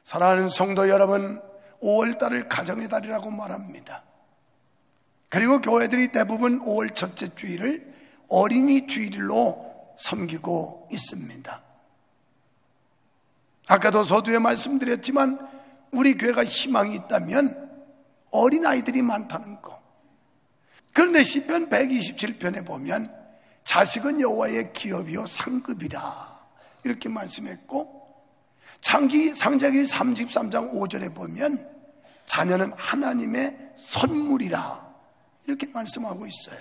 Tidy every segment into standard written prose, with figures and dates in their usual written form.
사랑하는 성도 여러분, 5월달을 가정의 달이라고 말합니다. 그리고 교회들이 대부분 5월 첫째 주일을 어린이 주일로 섬기고 있습니다. 아까도 서두에 말씀드렸지만 우리 교회가 희망이 있다면 어린아이들이 많다는 거. 그런데 시편 127편에 보면 자식은 여호와의 기업이요 상급이라 이렇게 말씀했고, 창세기 33장 5절에 보면 자녀는 하나님의 선물이라 이렇게 말씀하고 있어요.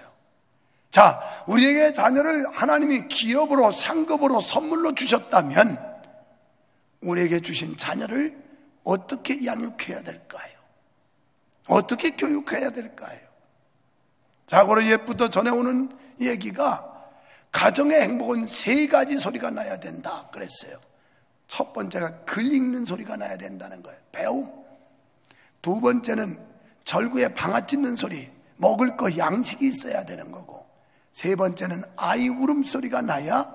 자, 우리에게 자녀를 하나님이 기업으로 상급으로 선물로 주셨다면 우리에게 주신 자녀를 어떻게 양육해야 될까요? 어떻게 교육해야 될까요? 자고로 옛부터 전해오는 얘기가 가정의 행복은 3가지 소리가 나야 된다 그랬어요. 첫 번째가 글 읽는 소리가 나야 된다는 거예요. 배움. 두 번째는 절구에 방아 찧는 소리, 먹을 거 양식이 있어야 되는 거고, 세 번째는 아이 울음소리가 나야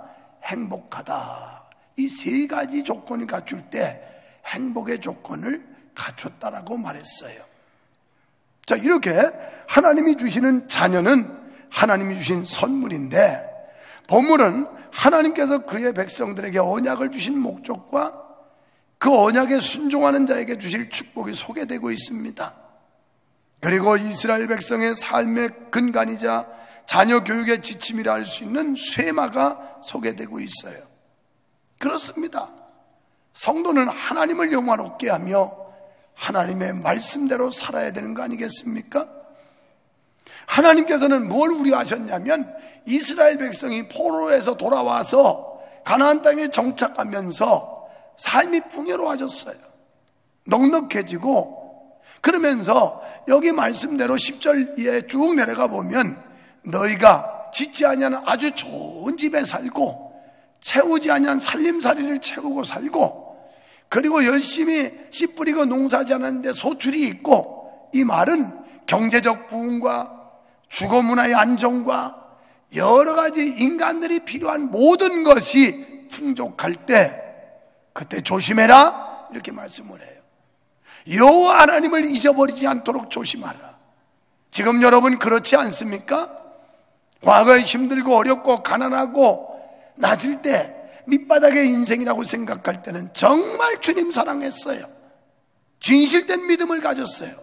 행복하다. 이 3가지 조건을 갖출 때 행복의 조건을 갖췄다라고 말했어요. 자, 이렇게 하나님이 주시는 자녀는 하나님이 주신 선물인데, 본문은 하나님께서 그의 백성들에게 언약을 주신 목적과 그 언약에 순종하는 자에게 주실 축복이 소개되고 있습니다. 그리고 이스라엘 백성의 삶의 근간이자 자녀 교육의 지침이라 할 수 있는 쇠마가 소개되고 있어요. 그렇습니다. 성도는 하나님을 영화롭게 하며 하나님의 말씀대로 살아야 되는 거 아니겠습니까? 하나님께서는 뭘 우려하셨냐면 이스라엘 백성이 포로에서 돌아와서 가나안 땅에 정착하면서 삶이 풍요로워졌어요. 넉넉해지고, 그러면서 여기 말씀대로 10절에 쭉 내려가 보면 너희가 짓지 아니하는 아주 좋은 집에 살고 채우지 아니한 살림살이를 채우고 살고, 그리고 열심히 씨 뿌리고 농사지 않았는데 소출이 있고, 이 말은 경제적 부흥과 주거 문화의 안정과 여러 가지 인간들이 필요한 모든 것이 풍족할 때 그때 조심해라 이렇게 말씀을 해요. 여호와 하나님을 잊어버리지 않도록 조심하라. 지금 여러분 그렇지 않습니까? 과거에 힘들고 어렵고 가난하고 낮을 때 밑바닥의 인생이라고 생각할 때는 정말 주님 사랑했어요. 진실된 믿음을 가졌어요.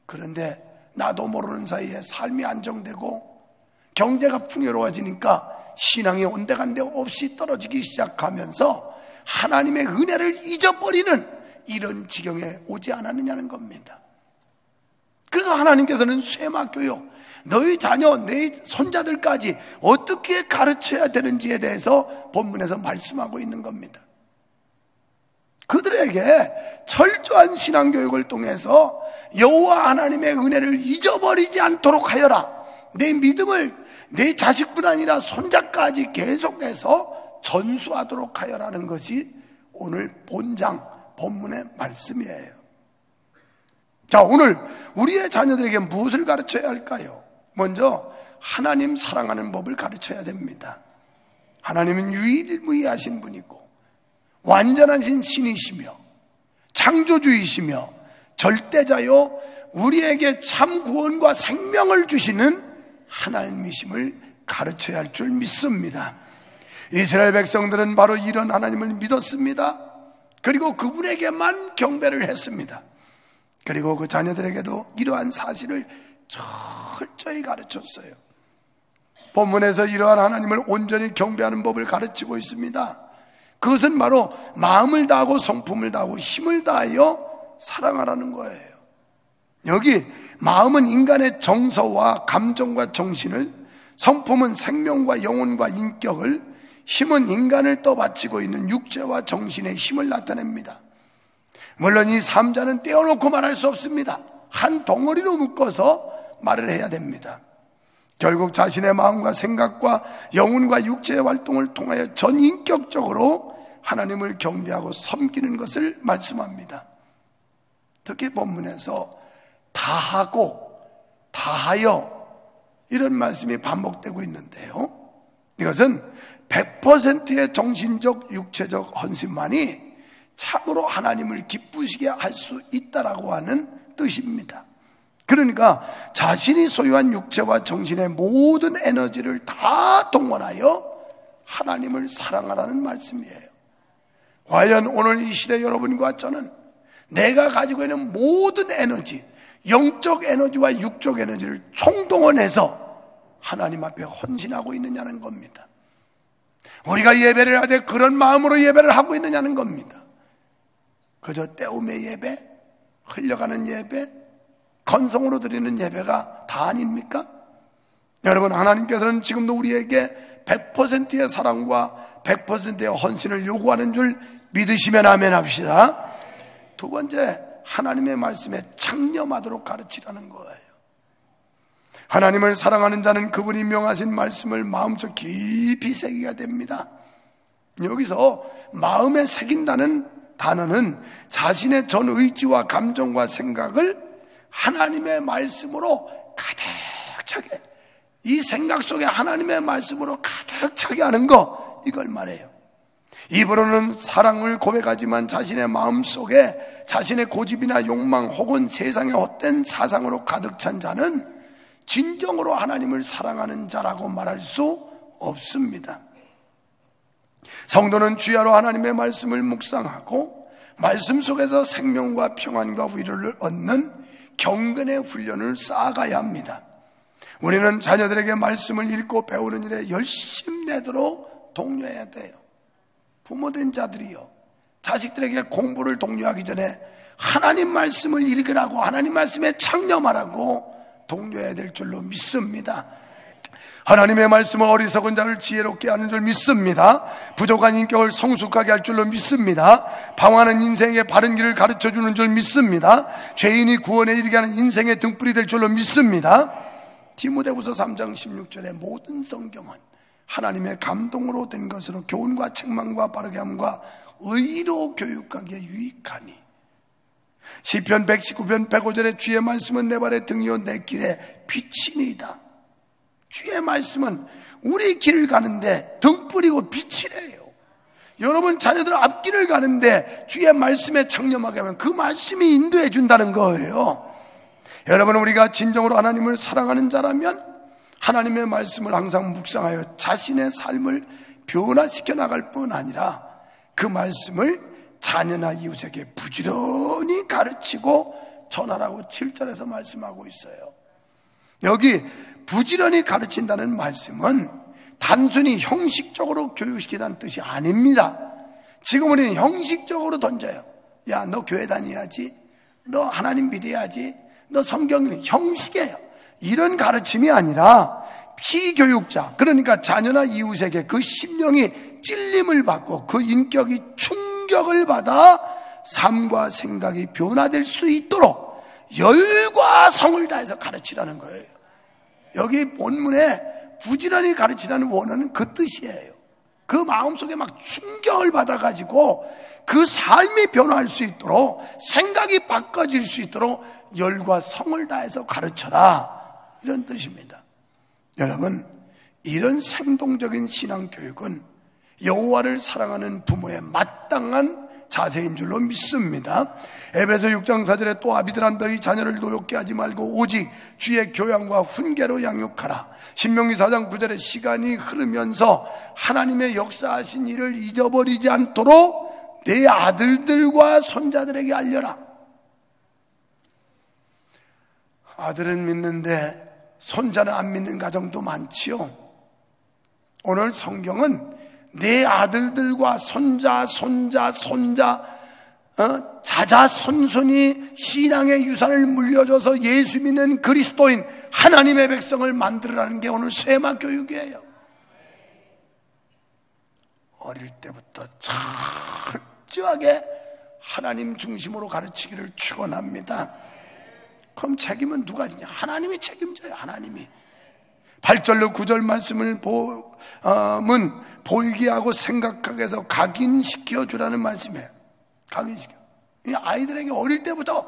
그런데 나도 모르는 사이에 삶이 안정되고 경제가 풍요로워지니까 신앙이 온데간데 없이 떨어지기 시작하면서 하나님의 은혜를 잊어버리는 이런 지경에 오지 않았느냐는 겁니다. 그래서 하나님께서는 쇠마 교육, 너희 자녀, 내 손자들까지 어떻게 가르쳐야 되는지에 대해서 본문에서 말씀하고 있는 겁니다. 그들에게 철저한 신앙교육을 통해서 여호와 하나님의 은혜를 잊어버리지 않도록 하여라. 내 믿음을 내 자식뿐 아니라 손자까지 계속해서 전수하도록 하여라는 것이 오늘 본문의 말씀이에요. 자, 오늘 우리의 자녀들에게 무엇을 가르쳐야 할까요? 먼저 하나님 사랑하는 법을 가르쳐야 됩니다. 하나님은 유일무이하신 분이고 완전하신 신이시며 창조주이시며 절대자요 우리에게 참 구원과 생명을 주시는 하나님이심을 가르쳐야 할 줄 믿습니다. 이스라엘 백성들은 바로 이런 하나님을 믿었습니다. 그리고 그분에게만 경배를 했습니다. 그리고 그 자녀들에게도 이러한 사실을 철저히 가르쳤어요. 본문에서 이러한 하나님을 온전히 경배하는 법을 가르치고 있습니다. 그것은 바로 마음을 다하고 성품을 다하고 힘을 다하여 사랑하라는 거예요. 여기 마음은 인간의 정서와 감정과 정신을, 성품은 생명과 영혼과 인격을, 힘은 인간을 떠받치고 있는 육체와 정신의 힘을 나타냅니다. 물론 이 3자는 떼어놓고 말할 수 없습니다. 한 덩어리로 묶어서 말을 해야 됩니다. 결국 자신의 마음과 생각과 영혼과 육체의 활동을 통하여 전인격적으로 하나님을 경배하고 섬기는 것을 말씀합니다. 특히 본문에서 다하고 다하여 이런 말씀이 반복되고 있는데요, 이것은 100%의 정신적 육체적 헌신만이 참으로 하나님을 기쁘시게 할 수 있다라고 하는 뜻입니다. 그러니까 자신이 소유한 육체와 정신의 모든 에너지를 다 동원하여 하나님을 사랑하라는 말씀이에요. 과연 오늘 이 시대 여러분과 저는 내가 가지고 있는 모든 에너지, 영적 에너지와 육적 에너지를 총동원해서 하나님 앞에 헌신하고 있느냐는 겁니다. 우리가 예배를 할 때 그런 마음으로 예배를 하고 있느냐는 겁니다. 그저 때움의 예배, 흘려가는 예배, 건성으로 드리는 예배가 다 아닙니까? 여러분, 하나님께서는 지금도 우리에게 100%의 사랑과 100%의 헌신을 요구하는 줄 믿으시면 아멘 합시다. 두 번째, 하나님의 말씀에 창념하도록 가르치라는 거예요. 하나님을 사랑하는 자는 그분이 명하신 말씀을 마음속 깊이 새기게 됩니다. 여기서 마음에 새긴다는 단어는 자신의 전 의지와 감정과 생각을 하나님의 말씀으로 가득 차게, 이 생각 속에 하나님의 말씀으로 가득 차게 하는 거, 이걸 말해요. 입으로는 사랑을 고백하지만 자신의 마음 속에 자신의 고집이나 욕망 혹은 세상의 헛된 사상으로 가득 찬 자는 진정으로 하나님을 사랑하는 자라고 말할 수 없습니다. 성도는 주야로 하나님의 말씀을 묵상하고 말씀 속에서 생명과 평안과 위로를 얻는 경건의 훈련을 쌓아가야 합니다. 우리는 자녀들에게 말씀을 읽고 배우는 일에 열심내도록 독려해야 돼요. 부모된 자들이요, 자식들에게 공부를 독려하기 전에 하나님 말씀을 읽으라고, 하나님 말씀에 창념하라고 독려해야 될 줄로 믿습니다. 하나님의 말씀은 어리석은 자를 지혜롭게 하는 줄 믿습니다. 부족한 인격을 성숙하게 할 줄로 믿습니다. 방황하는 인생의 바른 길을 가르쳐주는 줄 믿습니다. 죄인이 구원에 이르게 하는 인생의 등불이 될 줄로 믿습니다. 디모데후서 3장 16절의 모든 성경은 하나님의 감동으로 된 것으로 교훈과 책망과 바르게 함과 의로 교육하기에 유익하니, 시편 119편 105절에 주의 말씀은 내 발의 등이요 내 길에 빛이니이다. 주의 말씀은 우리 길을 가는데 등불이고 빛이래요. 여러분 자녀들 앞길을 가는데 주의 말씀에 창념하게 하면 그 말씀이 인도해 준다는 거예요. 여러분, 우리가 진정으로 하나님을 사랑하는 자라면 하나님의 말씀을 항상 묵상하여 자신의 삶을 변화시켜 나갈 뿐 아니라 그 말씀을 자녀나 이웃에게 부지런히 가르치고 전하라고 7절에서 말씀하고 있어요. 여기 부지런히 가르친다는 말씀은 단순히 형식적으로 교육시키라는 뜻이 아닙니다. 지금 우리는 형식적으로 던져요. 야, 너 교회 다녀야지, 너 하나님 믿어야지, 너 성경은 형식이에요. 이런 가르침이 아니라 피교육자, 그러니까 자녀나 이웃에게 그 심령이 찔림을 받고 그 인격이 충격을 받아 삶과 생각이 변화될 수 있도록 열과 성을 다해서 가르치라는 거예요. 여기 본문에 부지런히 가르치라는 원어는 그 뜻이에요. 그 마음속에 막 충격을 받아가지고 그 삶이 변화할 수 있도록, 생각이 바꿔질 수 있도록 열과 성을 다해서 가르쳐라, 이런 뜻입니다. 여러분, 이런 생동적인 신앙교육은 여호와를 사랑하는 부모의 마땅한 자세인 줄로 믿습니다. 에베소 6장 4절에 또 아비들아 너희 자녀를 노엽게 하지 말고 오직 주의 교양과 훈계로 양육하라. 신명기 4장 9절에 시간이 흐르면서 하나님의 역사하신 일을 잊어버리지 않도록 내 아들들과 손자들에게 알려라. 아들은 믿는데 손자는 안 믿는 가정도 많지요. 오늘 성경은 내 아들들과 손자, 자자손손이 신앙의 유산을 물려줘서 예수 믿는 그리스도인 하나님의 백성을 만들으라는 게 오늘 쇠마 교육이에요. 어릴 때부터 철저하게 하나님 중심으로 가르치기를 축원합니다. 그럼 책임은 누가 지냐? 하나님이 책임져요. 하나님이. 8절로 9절 말씀을 보이게 하고 생각하게 해서 각인시켜 주라는 말씀이에요. 각인시켜. 이 아이들에게 어릴 때부터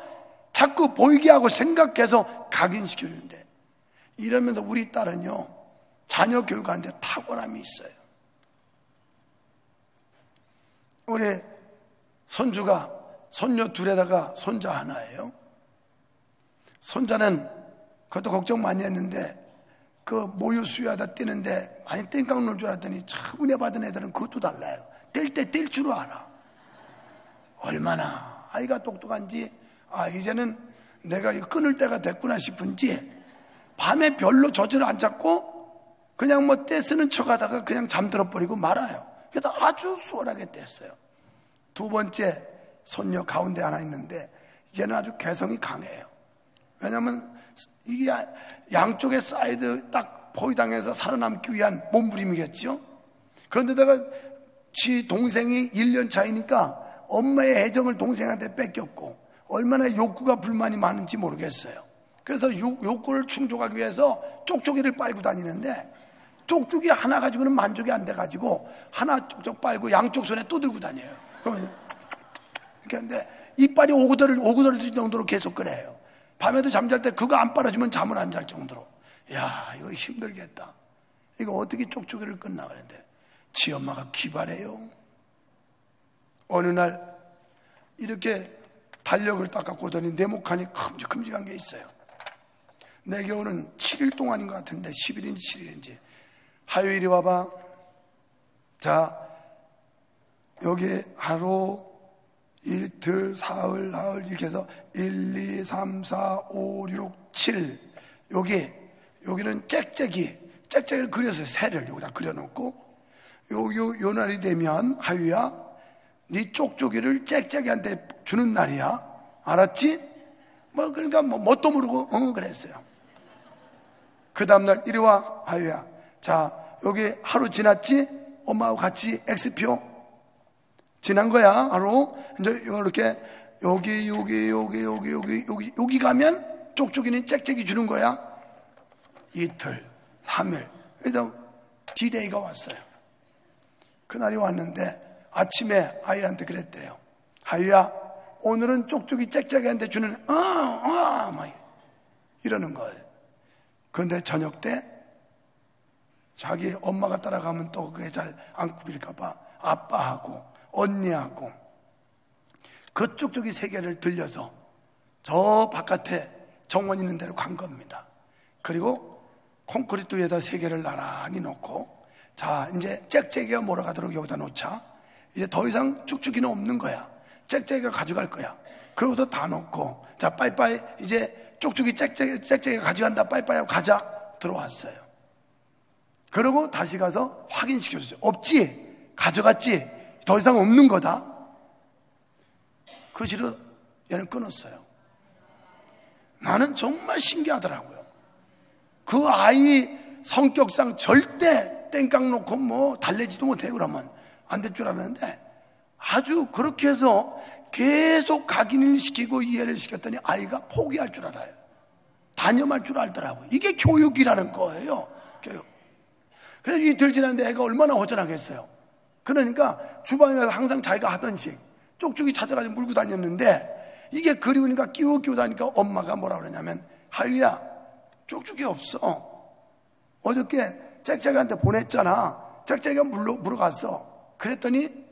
자꾸 보이게 하고 생각해서 각인시켜 주는데, 이러면서 우리 딸은요, 자녀 교육하는데 탁월함이 있어요. 우리 손주가 손녀 둘에다가 손자 하나예요. 손자는 그것도 걱정 많이 했는데 그 모유 수유하다 뛰는데 많이 땡깡 놀 줄 알았더니 참 은혜 받은 애들은 그것도 달라요. 뗄 때 뗄 줄 알아. 얼마나 아이가 똑똑한지, 이제는 내가 이거 끊을 때가 됐구나 싶은지 밤에 별로 젖을 안 잡고 그냥 뭐 떼쓰는 척 하다가 그냥 잠들어 버리고 말아요. 그래도 아주 수월하게 뗐어요. 두 번째 손녀 가운데 하나 있는데 이제는 아주 개성이 강해요. 왜냐하면 이게 양쪽의 사이드 딱 포위당해서 살아남기 위한 몸부림이겠죠. 그런데다가 지 동생이 1년 차이니까 엄마의 애정을 동생한테 뺏겼고 얼마나 욕구가 불만이 많은지 모르겠어요. 그래서 욕구를 충족하기 위해서 쪽쪽이를 빨고 다니는데 쪽쪽이 하나 가지고는 만족이 안 돼가지고 하나 쪽쪽 빨고 양쪽 손에 또 들고 다녀요. 그러면 이렇게 하는데 이빨이 오그더질 정도로 계속 그래요. 밤에도 잠잘 때 그거 안 빨아주면 잠을 안 잘 정도로. 야, 이거 힘들겠다. 이거 어떻게 쪽쪽이를 끝나 그랬는데 지 엄마가 기발해요. 어느 날 이렇게 달력을 딱 갖고 오더니 네모칸이 큼직큼직한 게 있어요. 내게 오는 7일 동안인 것 같은데 10일인지 7일인지. 하유 이리 와봐. 자, 여기 하루, 이틀, 사흘, 나흘 이렇게 해서 1, 2, 3, 4, 5, 6, 7 여기는 짹짹이를 그려서 새를 여기다 그려놓고 요 날이 되면 하유야 네 쪽쪽이를 짹짹이한테 주는 날이야. 알았지? 그러니까 뭣도 모르고 그랬어요. 그 다음날 이리 와 하유야. 자, 여기 하루 지났지? 엄마하고 같이 X표 지난 거야. 하루 이제 이렇게 여기 가면 쪽쪽이는 짹짹이 주는 거야. 이틀, 3일. 그래서 D-Day가 왔어요. 그날이 왔는데 아침에 아이한테 그랬대요. 하유야, 오늘은 쪽쪽이 짹짹이한테 주는 막 이러는 거예요. 그런데 저녁 때 자기 엄마가 따라가면 또 그게 잘 안 굽힐까 봐 아빠하고 언니하고 그 쪽쪽이 세 개를 들려서 저 바깥에 정원 있는 데로 간 겁니다. 그리고 콘크리트 위에다 세 개를 나란히 놓고 자, 이제 짹짹이가 몰아가도록 여기다 놓자. 이제 더 이상 쭉쭉이는 없는 거야. 짹짹이가 가져갈 거야. 그러고서 다 놓고 자, 빠이빠이 이제 쪽쪽이 짹짹이가 가져간다. 빠이빠이 하고 가자. 들어왔어요. 그러고 다시 가서 확인시켜줬어요. 없지? 가져갔지? 더 이상 없는 거다. 그 뒤로 얘는 끊었어요. 나는 정말 신기하더라고요. 그 아이 성격상 절대 땡깡 놓고 달래지도 못해 그러면 안 될 줄 알았는데 아주 그렇게 해서 계속 각인을 시키고 이해를 시켰더니 아이가 포기할 줄 알아요. 단념할 줄 알더라고요. 이게 교육이라는 거예요. 교육. 그래서 이틀 지났는데 애가 얼마나 허전하겠어요. 그러니까 주방에 가서 항상 자기가 하던 식 쪽쪽이 찾아가지고 물고 다녔는데 이게 그리우니까 끼워 다니까 엄마가 뭐라 그러냐면 하유야, 쪽쪽이 없어. 어저께 짹짹이한테 보냈잖아. 짹짹이가 물어갔어. 그랬더니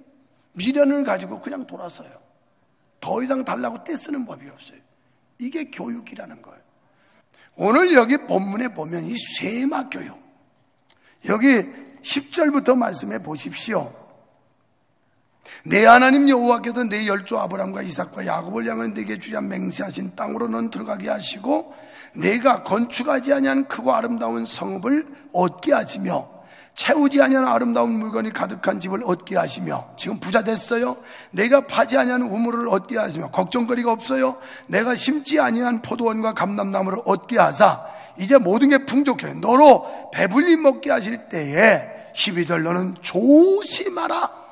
미련을 가지고 그냥 돌아서요. 더 이상 달라고 떼쓰는 법이 없어요. 이게 교육이라는 거예요. 오늘 여기 본문에 보면 이 쇠마 교육, 여기 10절부터 말씀해 보십시오. 내 하나님 여호와께서 내 열조 아브람과 이삭과 야곱을 향하여 내게 주려 맹세하신 땅으로 넌 들어가게 하시고 내가 건축하지 아니한 크고 아름다운 성읍을 얻게 하시며 채우지 아니한 아름다운 물건이 가득한 집을 얻게 하시며, 지금 부자 됐어요. 내가 파지 아니한 우물을 얻게 하시며 걱정거리가 없어요. 내가 심지 아니한 포도원과 감람나무를 얻게 하사 이제 모든 게 풍족해 너로 배불리 먹게 하실 때에 12절 너는 조심하라.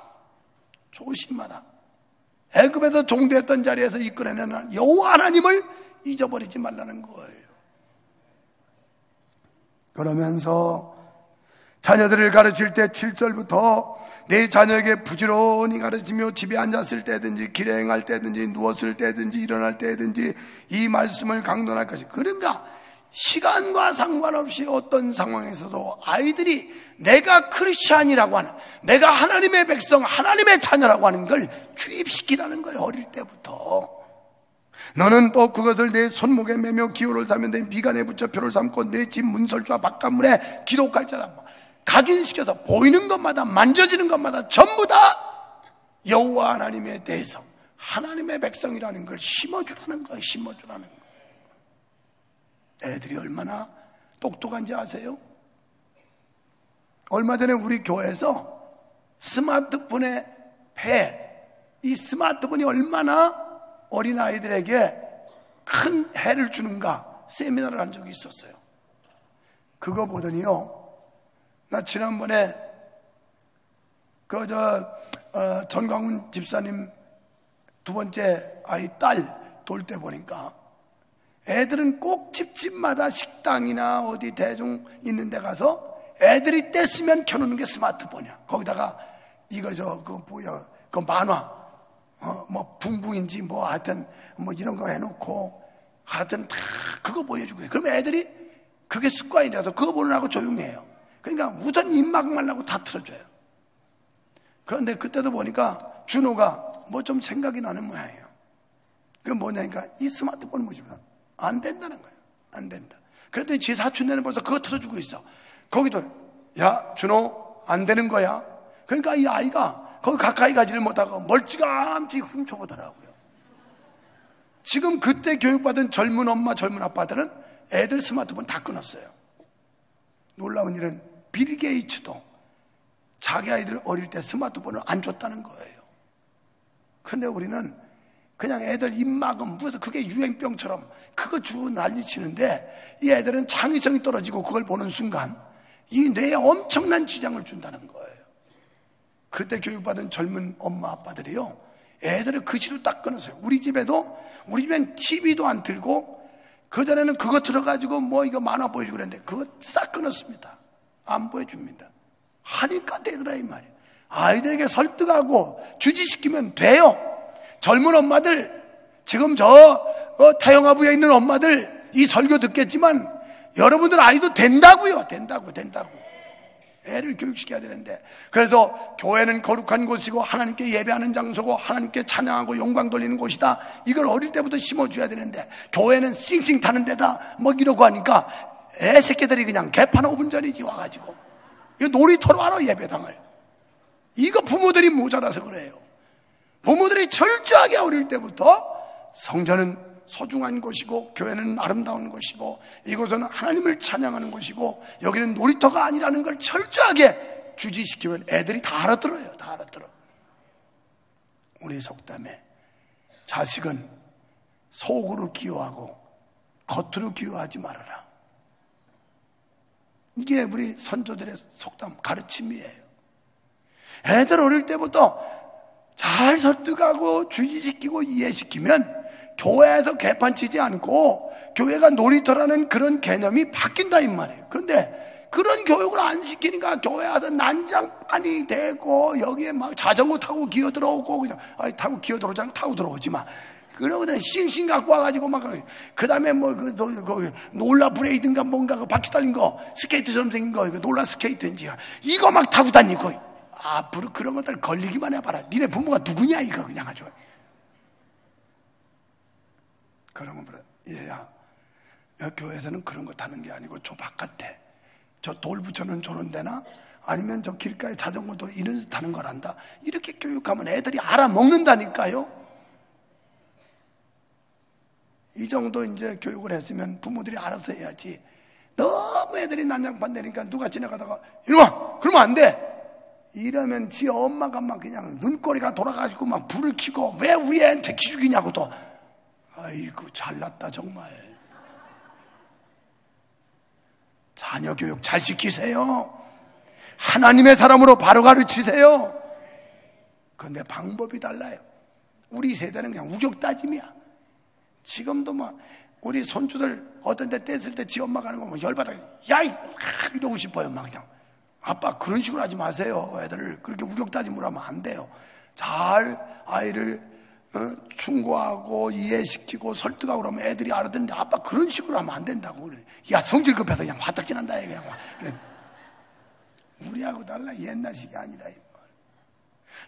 애굽에서 종되었던 자리에서 이끌어내는 여호와 하나님을 잊어버리지 말라는 거예요. 그러면서 자녀들을 가르칠 때 7절부터 내 자녀에게 부지런히 가르치며 집에 앉았을 때든지 길에 행할 때든지 누웠을 때든지 일어날 때든지 이 말씀을 강론할 것이. 그러니까 시간과 상관없이 어떤 상황에서도 아이들이 내가 크리스찬이라고 하는, 내가 하나님의 백성, 하나님의 자녀라고 하는 걸 주입시키라는 거예요. 어릴 때부터. 너는 또 그것을 내 손목에 매며 기호를 삼며 내 미간에 붙여 표를 삼고 내 집 문설주와 바깥문에 기록할 자라. 각인시켜서 보이는 것마다, 만져지는 것마다 전부 다 여호와 하나님에 대해서 하나님의 백성이라는 걸 심어주라는 거예요. 심어주라는 거예요. 애들이 얼마나 똑똑한지 아세요? 얼마 전에 우리 교회에서 스마트폰의 이 스마트폰이 얼마나 어린아이들에게 큰 해를 주는가 세미나를 한 적이 있었어요. 그거 보더니요, 나 지난번에 전광훈 집사님 두 번째 아이 딸 돌 때 보니까 애들은 꼭 집집마다 식당이나 어디 대중 있는 데 가서 애들이 뗐으면 켜놓는 게 스마트폰이야. 거기다가 그 만화, 뭐 붕붕인지 뭐 하여튼 뭐 이런 거 해놓고 하여튼 다 그거 보여주고. 그러면 애들이 그게 습관이 돼서 그거 보느라고 조용히 해요. 그러니까 우선 입막 말라고 다 틀어줘요. 그런데 그때도 보니까 준호가 뭐 좀 생각이 나는 모양이에요. 그게 뭐냐니까 이 스마트폰 보시면 안 된다는 거예요. 안 된다. 그랬더니 제 사촌네는 벌써 그거 틀어주고 있어. 거기도 야 준호 안 되는 거야. 그러니까 이 아이가 거기 가까이 가지를 못하고 멀찌감치 훔쳐보더라고요. 지금 그때 교육받은 젊은 엄마 젊은 아빠들은 애들 스마트폰 다 끊었어요. 놀라운 일은 빌 게이츠도 자기 아이들 어릴 때 스마트폰을 안 줬다는 거예요. 근데 우리는 그냥 애들 입막음 무슨 그게 유행병처럼 그거 주고 난리치는데 이 애들은 창의성이 떨어지고 그걸 보는 순간 이 뇌에 엄청난 지장을 준다는 거예요. 그때 교육받은 젊은 엄마 아빠들이요, 애들을 그시로 딱 끊었어요. 우리 집엔 TV도 안 틀고 그전에는 그거 틀어가지고 뭐 이거 만화 보여주고 그랬는데 그거 싹 끊었습니다. 안 보여줍니다. 하니까 되더라 이 말이에요. 아이들에게 설득하고 주지시키면 돼요. 젊은 엄마들, 지금 태영아부에 있는 엄마들 이 설교 듣겠지만 여러분들 아이도 된다고요. 된다고. 애를 교육시켜야 되는데, 그래서 교회는 거룩한 곳이고 하나님께 예배하는 장소고 하나님께 찬양하고 영광 돌리는 곳이다. 이걸 어릴 때부터 심어줘야 되는데 교회는 싱싱 타는 데다 뭐 이러고 하니까 애 새끼들이 그냥 개판 5분 전이지 와가지고 이거 놀이터로 하러 예배당을. 이거 부모들이 모자라서 그래요. 부모들이 철저하게 어릴 때부터 성전은 소중한 곳이고 교회는 아름다운 곳이고 이곳은 하나님을 찬양하는 곳이고 여기는 놀이터가 아니라는 걸 철저하게 주지시키면 애들이 다 알아들어요. 다 알아들어. 우리 속담에 자식은 속으로 기호하고 겉으로 기호하지 말아라. 이게 우리 선조들의 속담 가르침이에요. 애들 어릴 때부터 잘 설득하고 주지시키고 이해시키면 교회에서 개판치지 않고 교회가 놀이터라는 그런 개념이 바뀐다 이 말이에요. 그런데 그런 교육을 안 시키니까 교회 와서 난장판이 되고 여기에 막 자전거 타고 기어 들어오고 그냥 타고 기어 들어오잖아. 타고 들어오지 마. 그러고 싱싱 갖고 와가지고 막 그 다음에 뭐 그 놀라 브레이드인가 뭔가 그 바퀴 달린 거 스케이트처럼 생긴 거 이거 놀라 스케이트인지 이거 막 타고 다니고 앞으로 그런 것들 걸리기만 해봐라. 니네 부모가 누구냐 이거 그냥 아주. 그런 거 뭐라 얘야 교회에서는 그런 거 타는 게 아니고 저 바깥에 저 돌 붙여놓은 저런 데나 아니면 저 길가에 자전거 돌 이런 데 타는 거란다. 이렇게 교육하면 애들이 알아먹는다니까요. 이 정도 이제 교육을 했으면 부모들이 알아서 해야지. 너무 애들이 난장판 되니까 누가 지나가다가 이놈아 그러면 안 돼 이러면 지 엄마가 막 그냥 눈꼬리가 돌아가지고 막 불을 켜고 왜 우리 애한테 기죽이냐고 또. 아이고 잘났다 정말. 자녀 교육 잘 시키세요. 하나님의 사람으로 바로 가르치세요. 그런데 방법이 달라요. 우리 세대는 그냥 우격다짐이야. 지금도 막 우리 손주들 어떤 데 뗐을 때 지 엄마가 하는 거 뭐 열받아 야 이러고 싶어요. 막 그냥 아빠 그런 식으로 하지 마세요. 애들을 그렇게 우격다짐으로 하면 안 돼요. 잘 아이를 충고하고 이해시키고 설득하고 그러면 애들이 알아듣는데 아빠 그런 식으로 하면 안 된다고 그래. 야, 성질 급해서 그냥 화딱지난다 그냥. 그래. 우리하고 달라. 옛날식이 아니라.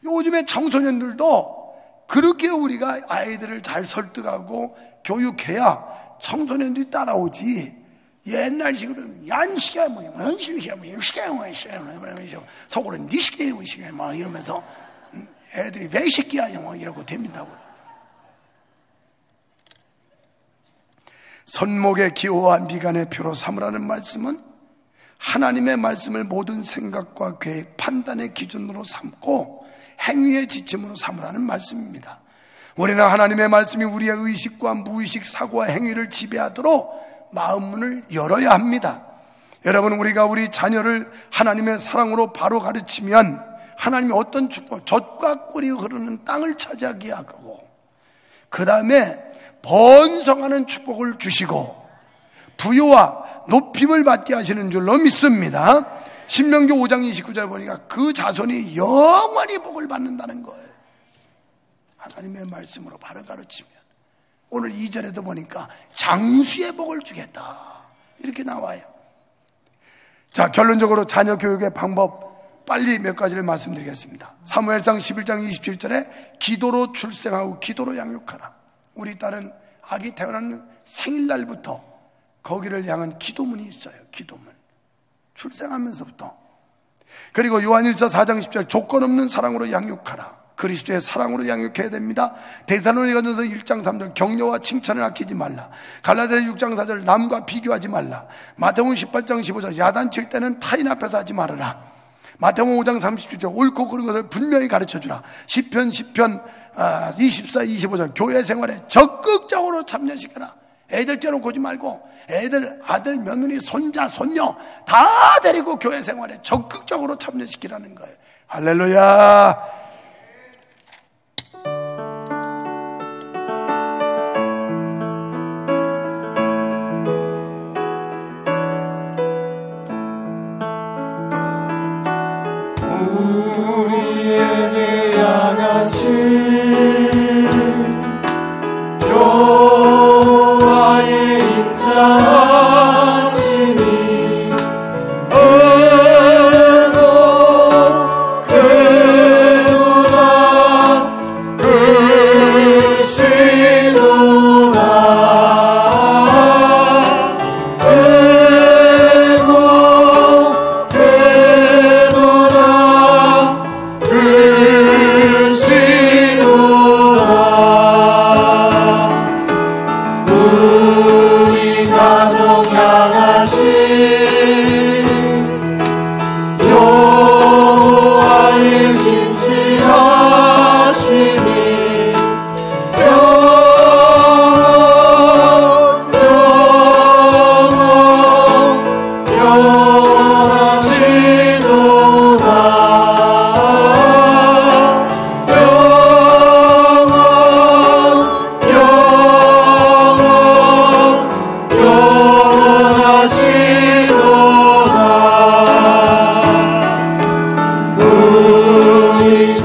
요즘에 청소년들도 그렇게 우리가 아이들을 잘 설득하고 교육해야 청소년들이 따라오지. 옛날식으로는 얀식이야 뭐 연식이야 뭐 유식이야 뭐 속으로는 니식이야 뭐 뭐 이러면서 애들이 외식이야 뭐 이러고 됩니다고. 선목의 기호와 미간의 표로 삼으라는 말씀은 하나님의 말씀을 모든 생각과 계획, 판단의 기준으로 삼고 행위의 지침으로 삼으라는 말씀입니다. 우리는 하나님의 말씀이 우리의 의식과 무의식, 사고와 행위를 지배하도록 마음문을 열어야 합니다. 여러분, 우리가 우리 자녀를 하나님의 사랑으로 바로 가르치면 하나님이 어떤 축복, 젖과 꿀이 흐르는 땅을 차지하게 하고 그 다음에 번성하는 축복을 주시고 부요와 높임을 받게 하시는 줄로 믿습니다. 신명기 5장 29절 보니까 그 자손이 영원히 복을 받는다는 거예요. 하나님의 말씀으로 바로 가르치면. 오늘 2절에도 보니까 장수의 복을 주겠다 이렇게 나와요. 자, 결론적으로 자녀 교육의 방법 빨리 몇 가지를 말씀드리겠습니다. 사무엘상 11장 27절에 기도로 출생하고 기도로 양육하라. 우리 딸은 아기 태어나는 생일날부터 거기를 향한 기도문이 있어요. 기도문. 출생하면서부터. 그리고 요한일서 4장 10절 조건 없는 사랑으로 양육하라. 그리스도의 사랑으로 양육해야 됩니다. 데살로니가전서 1장 3절 격려와 칭찬을 아끼지 말라. 갈라디아 6장 4절 남과 비교하지 말라. 마태복음 18장 15절 야단칠 때는 타인 앞에서 하지 말아라. 마태복음 5장 37절 옳고 그른 것을 분명히 가르쳐주라. 시편 24, 25절 교회 생활에 적극적으로 참여시켜라. 애들 떼놓고 오지 말고 애들, 아들, 며느리, 손자, 손녀 다 데리고 교회 생활에 적극적으로 참여시키라는 거예요. 할렐루야. 우리에게 향하신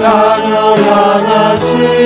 자녀 향하신